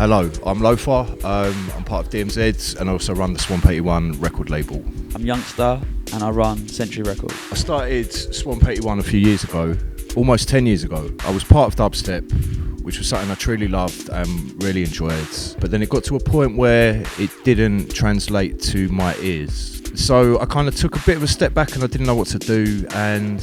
Hello, I'm Loefah. I'm part of DMZ and I also run the Swamp 81 record label. I'm Youngsta and I run Sentry Records. I started Swamp 81 a few years ago, almost 10 years ago. I was part of dubstep, which was something I truly loved and really enjoyed. But then it got to a point where it didn't translate to my ears. So I kind of took a bit of a step back and I didn't know what to do. And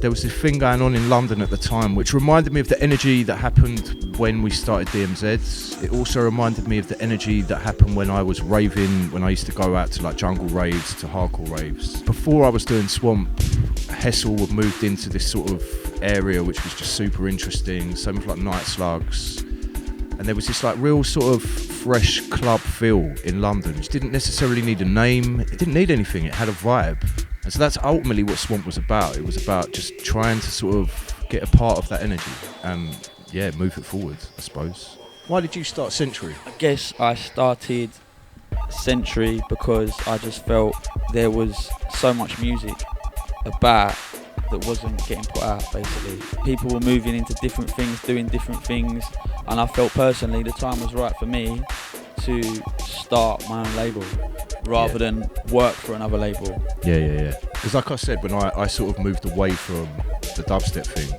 there was this thing going on in London at the time, which reminded me of the energy that happened when we started DMZ. It also reminded me of the energy that happened when I was raving, when I used to go out to like jungle raves, to hardcore raves. Before I was doing Swamp, Hessel had moved into this sort of area which was just super interesting, so much like Night Slugs. And there was this like real sort of fresh club feel in London. It didn't necessarily need a name, it didn't need anything, it had a vibe. And so that's ultimately what Swamp was about. It was about just trying to sort of get a part of that energy and move it forward, I suppose. Why did you start Sentry? I guess I started Sentry because I just felt there was so much music about that wasn't getting put out, basically. People were moving into different things, doing different things, and I felt personally the time was right for me to start my own label rather than work for another label. Yeah. Because like I said, when I sort of moved away from the dubstep thing,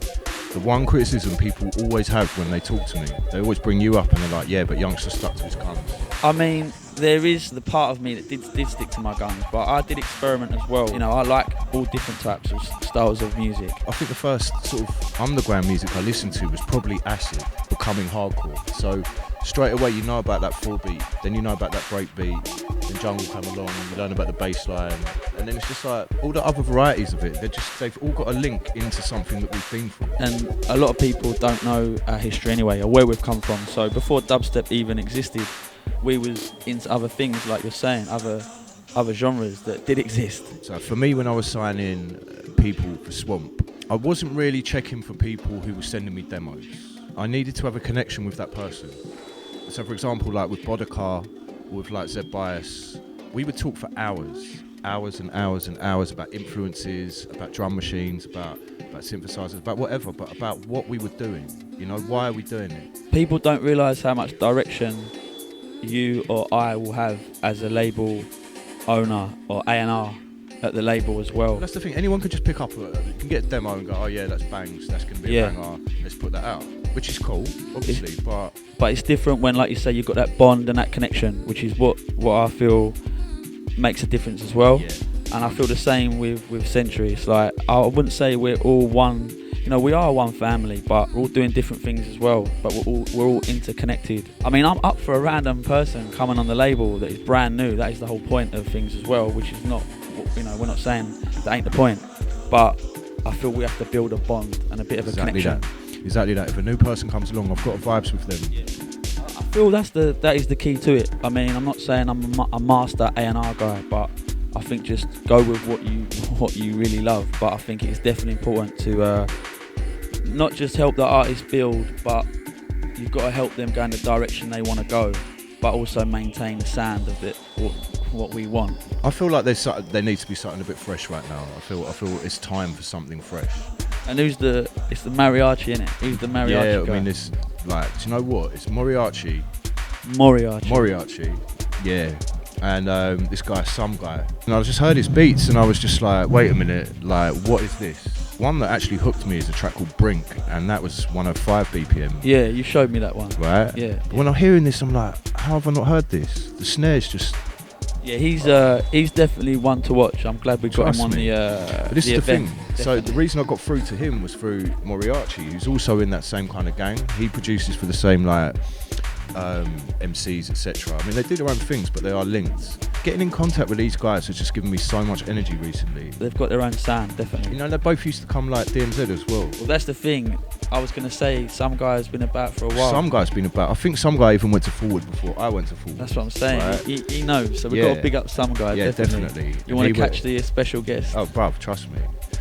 the one criticism people always have when they talk to me, they always bring you up and they're like, yeah, but Youngsta stuck to his guns. I mean, there is the part of me that did stick to my guns, but I did experiment as well. You know, I like all different types of styles of music. I think the first sort of underground music I listened to was probably acid, becoming hardcore. So straight away you know about that 4-beat, then you know about that breakbeat, then jungle come along, you learn about the bass line, and then it's just like all the other varieties of it, they've all got a link into something that we've been through. And a lot of people don't know our history anyway, or where we've come from. So before dubstep even existed, we was into other things, like you're saying, other genres that did exist. So for me, when I was signing people for Swamp, I wasn't really checking for people who were sending me demos. I needed to have a connection with that person. So for example, like with Bodikar, with like Zeb Bias, we would talk for hours and hours and hours about influences, about drum machines, about synthesizers, about whatever, but about what we were doing. You know, why are we doing it? People don't realise how much direction you or I will have as a label owner or A&R at the label as well. That's the thing, anyone could just pick up you can get a demo and go, oh yeah, that's bangs, that's going to be a banger, let's put that out, which is cool, obviously, but it's different when, like you say, you've got that bond and that connection, which is what I feel makes a difference as well. And I feel the same with Sentry. It's like, I wouldn't say we're all one. You know, we are one family, but we're all doing different things as well. But we're all interconnected. I mean, I'm up for a random person coming on the label that is brand new. That is the whole point of things as well, which is not, you know, we're not saying that ain't the point. But I feel we have to build a bond and a bit of a connection. Exactly that. If a new person comes along, I've got vibes with them. I feel that is the key to it. I mean, I'm not saying I'm a master A&R guy, but I think just go with what you really love. But I think it's definitely important to not just help the artist build, but you've got to help them go in the direction they want to go, but also maintain the sound of it, what we want. I feel like there needs to be something a bit fresh right now. I feel it's time for something fresh. And it's the Morriarchi, innit? Who's the Morriarchi guy? I mean, it's like, do you know what? It's Morriarchi, yeah. And this guy, SUMGii. And I just heard his beats and I was just like, wait a minute, like, what is this? One that actually hooked me is a track called Brink, and that was 105 BPM. Yeah, you showed me that one. Right? Yeah. But when I'm hearing this, I'm like, how have I not heard this? The snare's just... Yeah, he's definitely one to watch. I'm glad we got him on the but this is event. the thing. Definitely. So the reason I got through to him was through Morriarchi, who's also in that same kind of gang. He produces for the same like MCs, etc. I mean, they do their own things, but they are linked. Getting in contact with these guys has just given me so much energy recently. They've got their own sound, definitely. You know, they both used to come like DMZ as well. Well, that's the thing. I was going to say, SUMGii's been about for a while. SUMGii's been about. I think SUMGii even went to Forward before I went to Forward. That's what I'm saying. Right? He knows, so we've got to big up SUMGii. Yeah, definitely. You want to catch the special guest? Oh, bruv, trust me.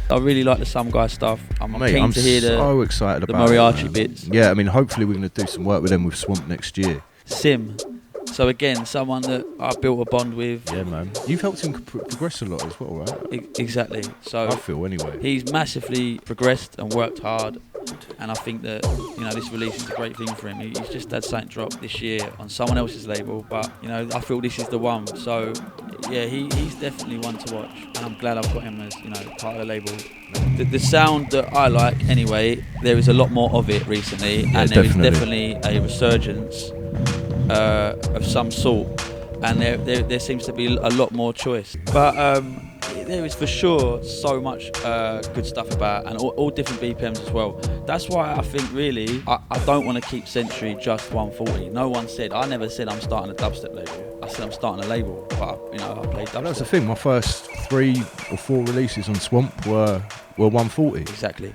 I really like the SUMGii stuff. I'm keen to hear so excited the about Morriarchi bits. Yeah, I mean, hopefully we're going to do some work with them with Swamp next year. Sim. So again, someone that I built a bond with. Yeah, man. You've helped him progress a lot as well, right? Exactly. So I feel anyway. He's massively progressed and worked hard. and I think that this release is a great thing for him. He's just had something drop this year on someone else's label, but I feel this is the one. So yeah, he's definitely one to watch, and I'm glad I've got him as part of the label. The sound that I like anyway, there is a lot more of it recently, and there is definitely a resurgence of some sort, and there seems to be a lot more choice. But there is for sure so much good stuff about, and all different BPMs as well. That's why I think really I don't want to keep Sentry just 140. I never said I'm starting a dubstep label. I said I'm starting a label, but I played dubstep. That's the thing. My first 3 or 4 releases on Swamp were 140. Exactly.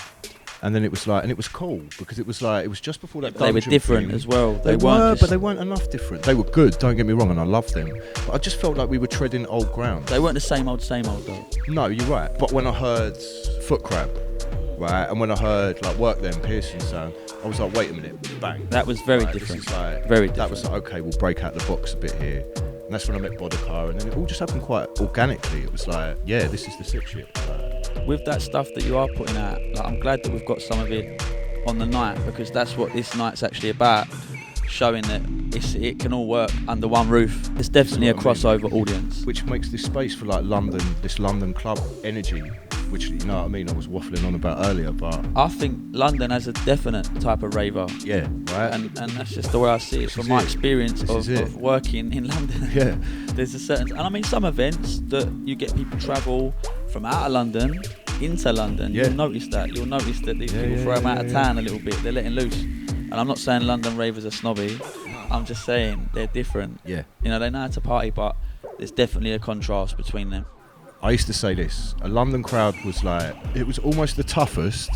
And then it was like, and it was cool because it was just before that. They were different thing. As well. They were, but they weren't enough different. They were good, don't get me wrong, and I loved them. But I just felt like we were treading old ground. They weren't the same old though. No, you're right. But when I heard Foot Crab, right, and when I heard like Work Them, Pearson sound, I was like, wait a minute, bang. That was very different. Very different. That was like, okay, we'll break out the box a bit here. And that's when I met Bodikar, and then it all just happened quite organically. It was like, yeah, this is the sick shit. With that stuff that you are putting out, I'm glad that we've got some of it on the night, because that's what this night's actually about, showing that it can all work under one roof. It's definitely a crossover audience. Which makes this space for like London, this London club energy, which, you know what I mean, I was waffling on about earlier, but I think London has a definite type of raver. Yeah, right. And that's just the way I see it from my experience of working in London. Yeah. There's a certain, and I mean some events that you get people travel from out of London into London. Yeah. You'll notice that these people throw them out of town a little bit. They're letting loose. And I'm not saying London ravers are snobby. I'm just saying they're different. Yeah. They know how to party, but there's definitely a contrast between them. I used to say this, a London crowd was like, it was almost the toughest,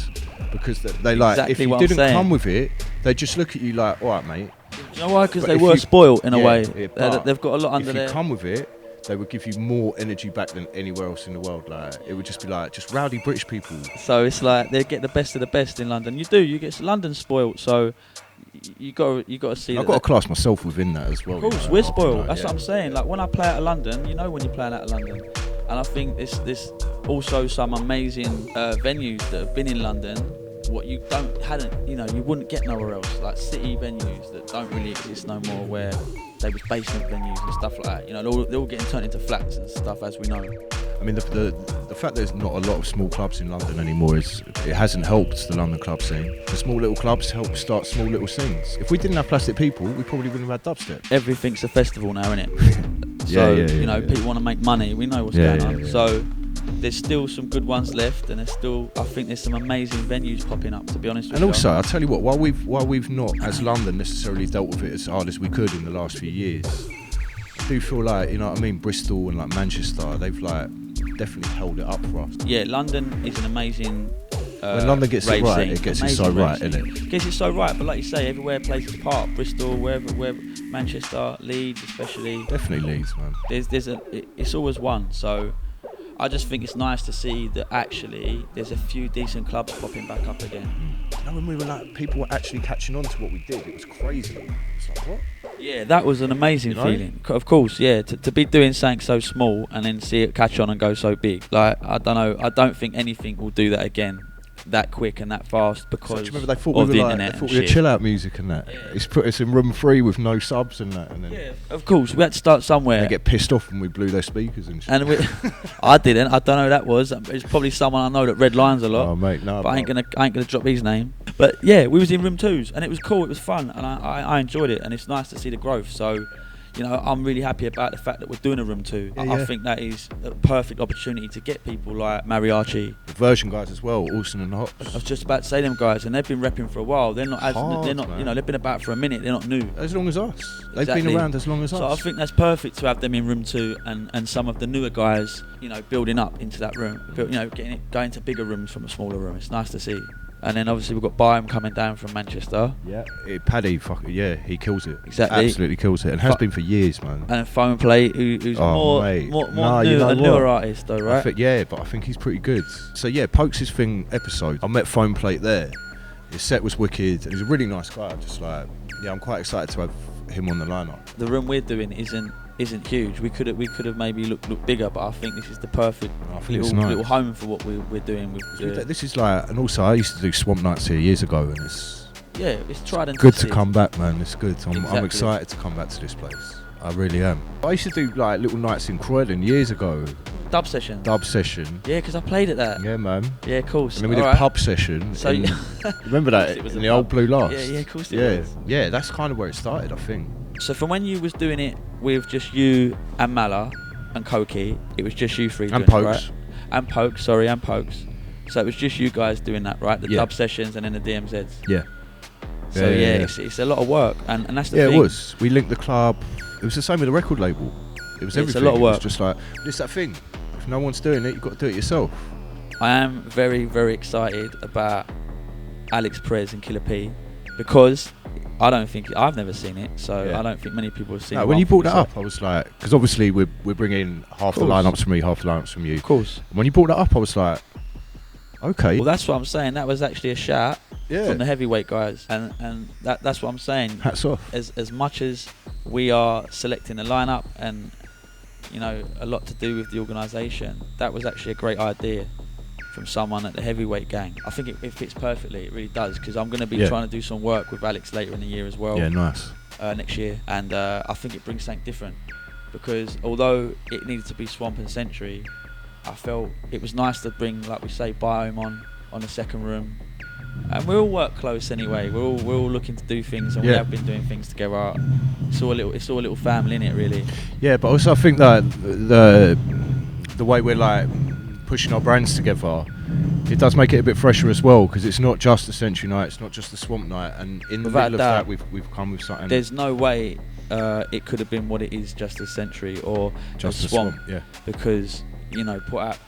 because they like, exactly, if you didn't come with it, they'd just look at you like, all right, mate. You know why? Because they were spoiled in a way. They've got a lot under there. If you come with it, they would give you more energy back than anywhere else in the world. Like, it would just be like, just rowdy British people. So it's like, they get the best of the best in London. You get London spoiled, so you got to see. I've got to class myself within that as well. Of course, we're spoiled. That's what I'm saying. Like, when I play out of London, when you're playing out of London. And I think there's also some amazing venues that have been in London, what you wouldn't get nowhere else, like city venues that don't really exist no more, where they was basement venues and stuff like that. They're all getting turned into flats and stuff, as we know. I mean, the fact there's not a lot of small clubs in London anymore it hasn't helped the London club scene. The small little clubs help start small little scenes. If we didn't have Plastic People, we probably wouldn't have had dubstep. Everything's a festival now, isn't it? So people want to make money. We know what's going on. Yeah. So there's still some good ones left, and I think there's some amazing venues popping up, to be honest with you. And also, I'll tell you what, while we've not, as London, necessarily dealt with it as hard as we could in the last few years, I do feel like, Bristol and like Manchester, they've like definitely held it up for us. Yeah, London is an amazing when London gets it right, scene. It gets it so right, isn't it? It gets it so right, but like you say, everywhere plays its part. Bristol, wherever Manchester, Leeds especially. Definitely Leeds, man. It's always one, so I just think it's nice to see that actually there's a few decent clubs popping back up again. When we were like, people were actually catching on to what we did, it was crazy. It's like, what? Yeah, that was an amazing feeling. Of course, yeah, to be doing something so small and then see it catch on and go so big. Like, I don't know, I don't think anything will do that again that quick and that fast, because so, remember they thought of we were the internet. They thought we were chill out music and that. It's put us in room 3 with no subs and that. And then of course, we had to start somewhere. They get pissed off when we blew their speakers and shit. And I didn't. I don't know who that was. It's probably someone I know that read lines a lot. Oh mate, no. But I ain't gonna drop his name. But yeah, we was in room 2s and it was cool. It was fun, and I enjoyed it, and it's nice to see the growth. So, I'm really happy about the fact that we're doing a room 2. I think that is a perfect opportunity to get people like Morriarchi, the version guys as well, Orson and Hops. I was just about to say them guys, and they've been repping for a while. They're not man. they've been about for a minute. They're not new. As long as us. They've been around as long as us. So I think that's perfect to have them in room 2, and some of the newer guys, building up into that room, going to bigger rooms from a smaller room. It's nice to see. And then obviously we've got Biome coming down from Manchester. Yeah, Paddy, he kills it. Exactly. Absolutely kills it, and has been for years, man. And Foamplate, who's more newer artist though, right? But I think he's pretty good. So yeah, Pokes' thing episode, I met Foamplate there. His set was wicked, and he's a really nice guy. I'm quite excited to have him on the lineup. The room we're doing isn't isn't huge. We could have maybe looked bigger, but I think this is the perfect little home for what we're doing. This is like, and also I used to do swamp nights here years ago, and it's tried and good to come back, man. It's good. I'm Exactly. excited to come back to this place. I really am. I used to do like little nights in Croydon years ago. Dub session. Yeah, because I played at that. Yeah, man. Yeah, of course. And then we did pub session. So remember that in the old Blue Last? Yeah, of course it was. Yeah, that's kind of where it started, I think. So from when you was doing it with just you and Mala and Koki, it was just you three and doing Pokes. it, right? And Pokes. So it was just you guys doing that, right? The dub sessions and then the DMZs. Yeah. So it's a lot of work, and that's the thing. Yeah, it was. We linked the club. It was the same with the record label. It was everything. It's a lot of work. It was just like, it's that thing. If no one's doing it, you've got to do it yourself. I am very, very excited about Alix, Perez and Killa P, because I've never seen it, so I don't think many people have seen it. No, when you brought that up, I was like, because obviously we're bringing half the lineups from me, half the lineups from you. Of course. And when you brought that up, I was like, okay. Well, that's what I'm saying. That was actually a shout from the heavyweight guys, and that's what I'm saying. Hats off. As much as we are selecting the lineup and a lot to do with the organisation, that was actually a great idea from someone at the heavyweight gang. I think it fits perfectly. It really does, because I'm going to be trying to do some work with Alix later in the year as well. Yeah, nice. Next year, and I think it brings something different, because although it needed to be Swamp and Sentry, I felt it was nice to bring, like we say, Biome on the second room. And we all work close anyway. We're all looking to do things, and we have been doing things together. It's all a little family, innit, really. Yeah, but also I think that the way we're like pushing our brands together, it does make it a bit fresher as well, because it's not just the Sentry night, it's not just the Swamp night, and in the middle of that we've come with something. There's no way it could have been what it is just a Sentry or just a Swamp, because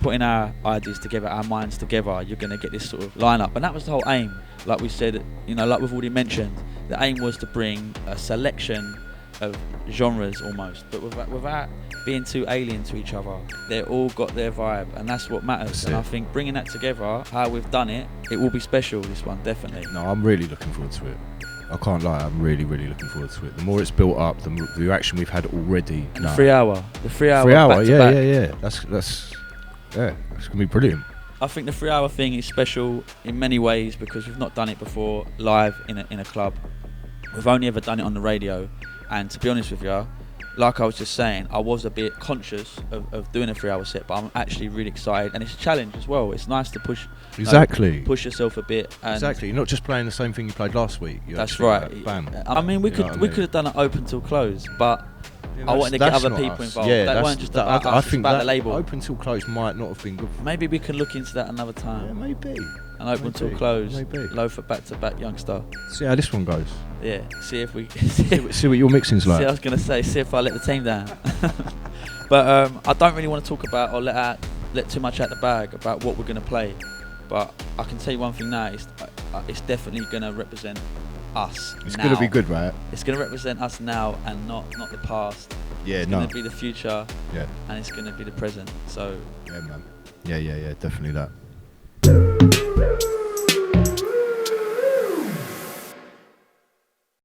putting our ideas together, our minds together, you're going to get this sort of lineup, and that was the whole aim. Like we said, like we've already mentioned, the aim was to bring a selection of genres almost, but without being too alien to each other. They all got their vibe, and that's what matters. I think bringing that together, how we've done it, it will be special, this one, definitely. No, I'm really looking forward to it. I can't lie, I'm really, really looking forward to it. The more it's built up, the reaction we've had already. And the 3 hour back to back. That's it's gonna be brilliant. I think the 3 hour thing is special in many ways, because we've not done it before live in a club. We've only ever done it on the radio, and to be honest with you, like I was just saying, I was a bit conscious of doing a 3 hour set, but I'm actually really excited, and it's a challenge as well. It's nice to push yourself a bit. And exactly, you're not just playing the same thing you played last week. That's right. Bam. I mean, we could have done it open till close, but I wanted to get other people involved. Yeah, that weren't just about us, I think about the label. Open till close might not have been good. Maybe we can look into that another time. Yeah, maybe. And open till close. Maybe. Loefah back-to-back Youngsta. See how this one goes. Yeah. See if we see what your mixing's like. I was gonna say, see if I let the team down. But I don't really want to talk about or let too much out the bag about what we're gonna play. But I can tell you one thing now: it's definitely gonna represent us. It's now. gonna be good, right? It's gonna represent us now, and not the past. Yeah, it's gonna be the future. Yeah. And it's gonna be the present. So. Yeah, man. Yeah, definitely that.